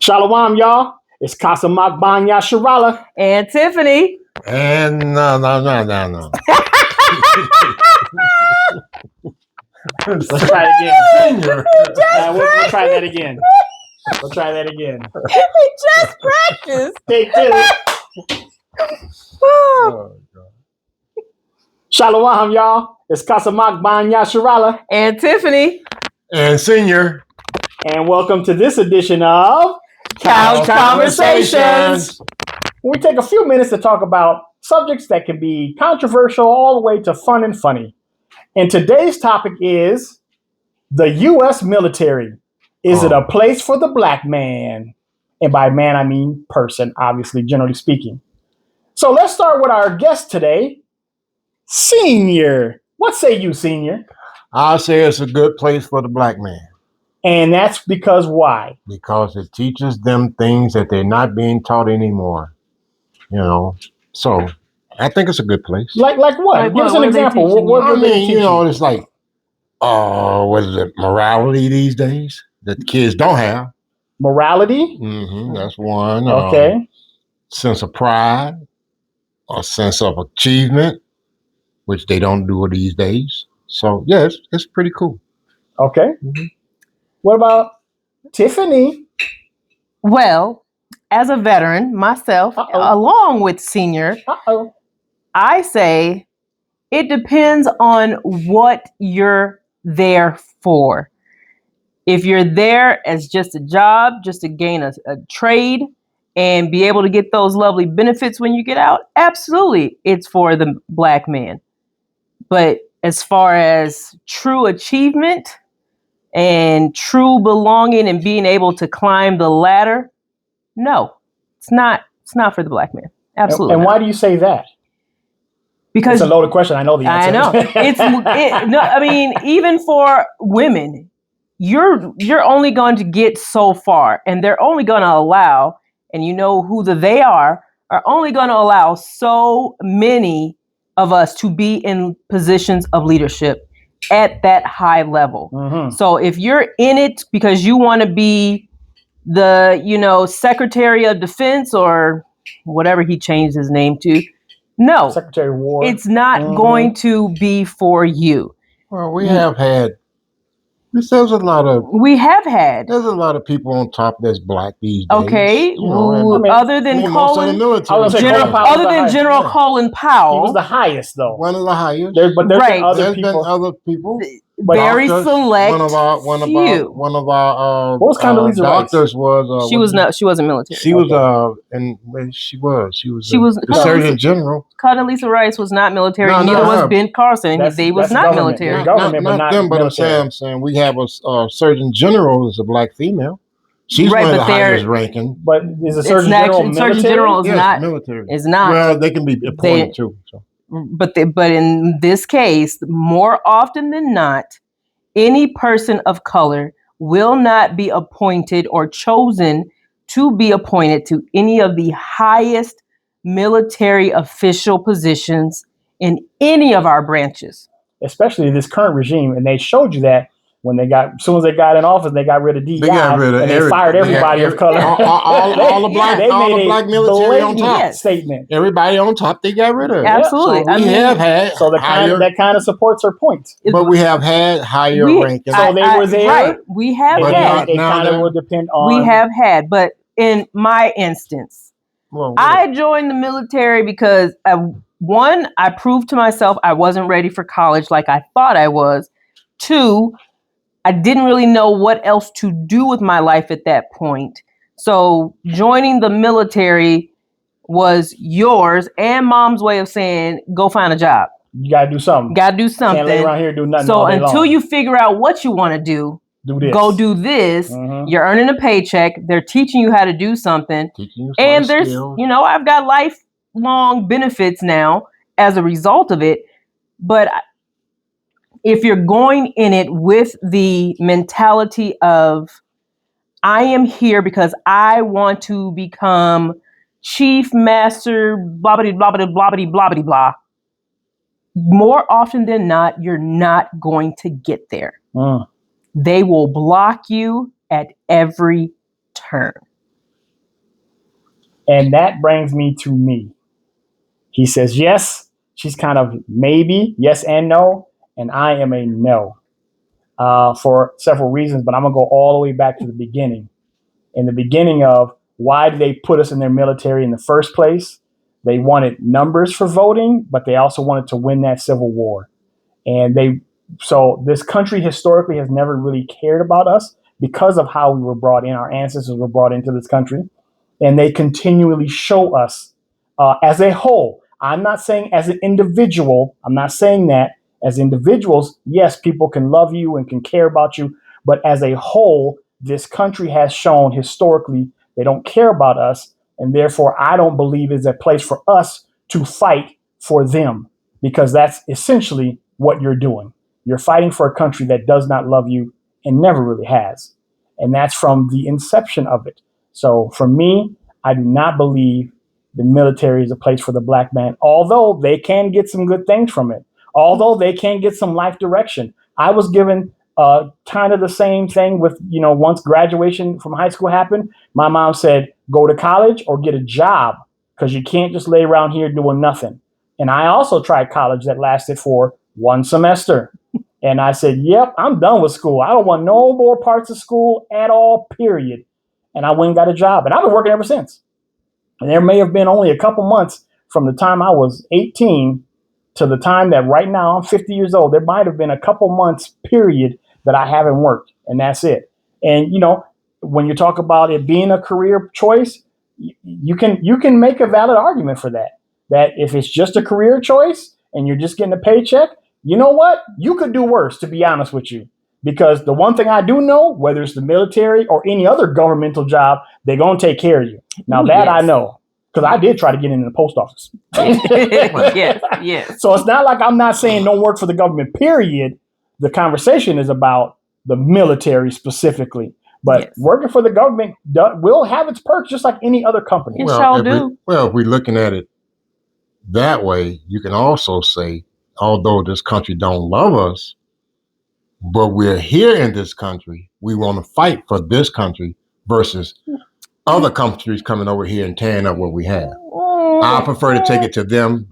Shalom, y'all. It's Kasamak Banya Sharala. And Tiffany. And no. Let's try it again. Senior. We'll try that again. We'll try that again. He just practiced. Take two. Oh, God. Shalom, y'all. It's Kasamak Banya Sharala. And Tiffany. And Senior. And welcome to this edition of Couch Conversations. We take a few minutes to talk about subjects that can be controversial all the way to fun and funny. And today's topic is the U.S. military. Is it a place for the black man? And by man, I mean person, obviously, generally speaking. So let's start with our guest today, Senior. What say you, Senior? I'll say it's a good place for the black man. And that's because why? Because it teaches them things that they're not being taught anymore. You know, so I think it's a good place. Like what? Like Give us what? an What are they example. teaching What you? do they teach it's like, what is it, morality these days that the kids don't have. Morality? That's one. Okay. Sense of pride, a sense of achievement, which they don't do these days. So, yeah, it's pretty cool. Okay. Mm-hmm. What about Tiffany? Well, as a veteran myself, along with Senior, I say it depends on what you're there for. If you're there as just a job, just to gain a trade and be able to get those lovely benefits when you get out, absolutely, it's for the black man. But as far as true achievement and true belonging and being able to climb the ladder, no, it's not. It's not for the black man. Absolutely. And not. why do you say that? Because it's a loaded question. I know the answer. I know. I mean, even for women, you're only going to get so far, and they're only going to allow, and you know who they are only going to allow so many of us to be in positions of leadership at that high level. Mm-hmm. So if you're in it because you want to be the, Secretary of Defense or whatever he changed his name to, no, Secretary of War. It's not going to be for you. Well, we have had. There's a lot of. We have had. There's a lot of people on top that's black these days. Okay. Other than Colin, other than General Colin Powell, he was the highest though. One of the highest. There's been other people. Very select. One of our what was Condoleezza doctors Rice? was. She wasn't military. She was the Surgeon General. Condoleezza Rice was not military. Neither was Ben Carson. They was not military. Not them, but I'm saying we have a Surgeon General is a black female. She's one of the highest ranking. But is a Surgeon General military? Surgeon General is not military. Is not. Well, they can be appointed too. So. But in this case, more often than not, any person of color will not be appointed or chosen to be appointed to any of the highest military official positions in any of our branches. Especially this current regime, and they showed you that when as soon as they got in office, they got rid of DEI, and they fired everybody of color. All the black military on top. Statement. Everybody on top, they got rid of. Absolutely. So we have had that kind of supports her point. But we have had higher rankings. So they were there. Right. We have had. It kind of will depend on. We have had, but in my instance, I joined the military because one, I proved to myself I wasn't ready for college like I thought I was. Two, I didn't really know what else to do with my life at that point. So joining the military was yours and mom's way of saying, go find a job. You got to do something. Can't lay around here and do nothing. So until you figure out what you want to do this. Go do this. Mm-hmm. You're earning a paycheck. They're teaching you how to do something. And there's, I've got lifelong benefits now as a result of it. But if you're going in it with the mentality of, I am here because I want to become chief master, blah, blah, blah, blah, blah, blah, blah, blah, more often than not, you're not going to get there. They will block you at every turn. And that brings me to me. He says, yes, she's kind of maybe, yes and no. And I am a no for several reasons, but I'm going to go all the way back to the beginning. In the beginning of why did they put us in their military in the first place? They wanted numbers for voting, but they also wanted to win that civil war. And so this country historically has never really cared about us because of how we were brought in. Our ancestors were brought into this country, and they continually show us as a whole. I'm not saying as an individual. I'm not saying that. As individuals, yes, people can love you and can care about you, but as a whole, this country has shown historically they don't care about us, and therefore I don't believe it's a place for us to fight for them, because that's essentially what you're doing. You're fighting for a country that does not love you and never really has. And that's from the inception of it. So for me, I do not believe the military is a place for the black man, although they can get some good things from it, although they can get some life direction. I was given kind of the same thing with, once graduation from high school happened, my mom said, go to college or get a job, because you can't just lay around here doing nothing. And I also tried college that lasted for 1 semester. And I said, yep, I'm done with school. I don't want no more parts of school at all, period. And I went and got a job, and I've been working ever since. And there may have been only a couple months from the time I was 18 to the time that right now I'm 50 years old. There might have been a couple months, period, that I haven't worked, and that's it. And, when you talk about it being a career choice, you can make a valid argument for that if it's just a career choice and you're just getting a paycheck, you know what? You could do worse, to be honest with you. Because the one thing I do know, whether it's the military or any other governmental job, they're going to take care of you. Now, that yes. I know, because I did try to get into the post office. Yes. So it's not like I'm not saying don't work for the government, period. The conversation is about the military specifically. But yes. Working for the government will have its perks just like any other company. If we're looking at it that way, you can also say, although this country don't love us, but we're here in this country, we want to fight for this country versus other countries coming over here and tearing up what we have. I prefer to take it to them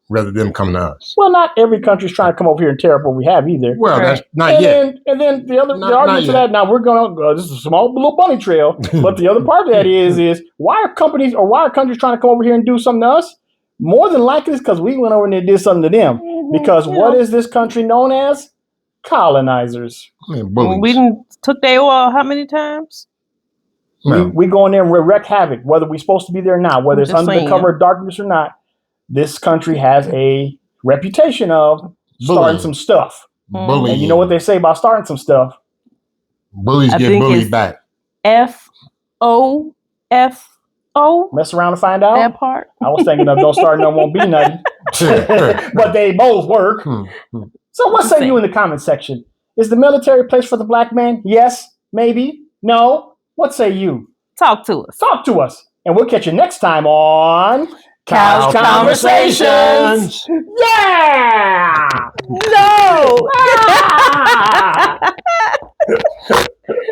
rather than them coming to us. Well, not every country's trying to come over here and tear up what we have either. Well, that's not yet. And then the argument to that, now we're going to, this is a small little bunny trail, but the other part of that is why are countries trying to come over here and do something to us? More than likely it's because we went over there and did something to them. Because what is this country known as? Colonizers. We took their oil how many times? No. We go in there and we wreak havoc, whether we're supposed to be there or not, whether it's under the cover of darkness or not. This country has a reputation of starting some stuff. Bullying. And you know what they say about starting some stuff? Bullies get bullied back. FOFO. Mess around and find out? That part. I was thinking of don't start, no won't be nothing. But they both work. So what say you in the comment section? Is the military a place for the black man? Yes, maybe, no. What say you? Talk to us. Talk to us. And we'll catch you next time on Couch Conversations. Yeah! No!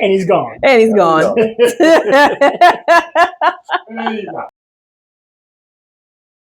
And he's gone. And he's gone.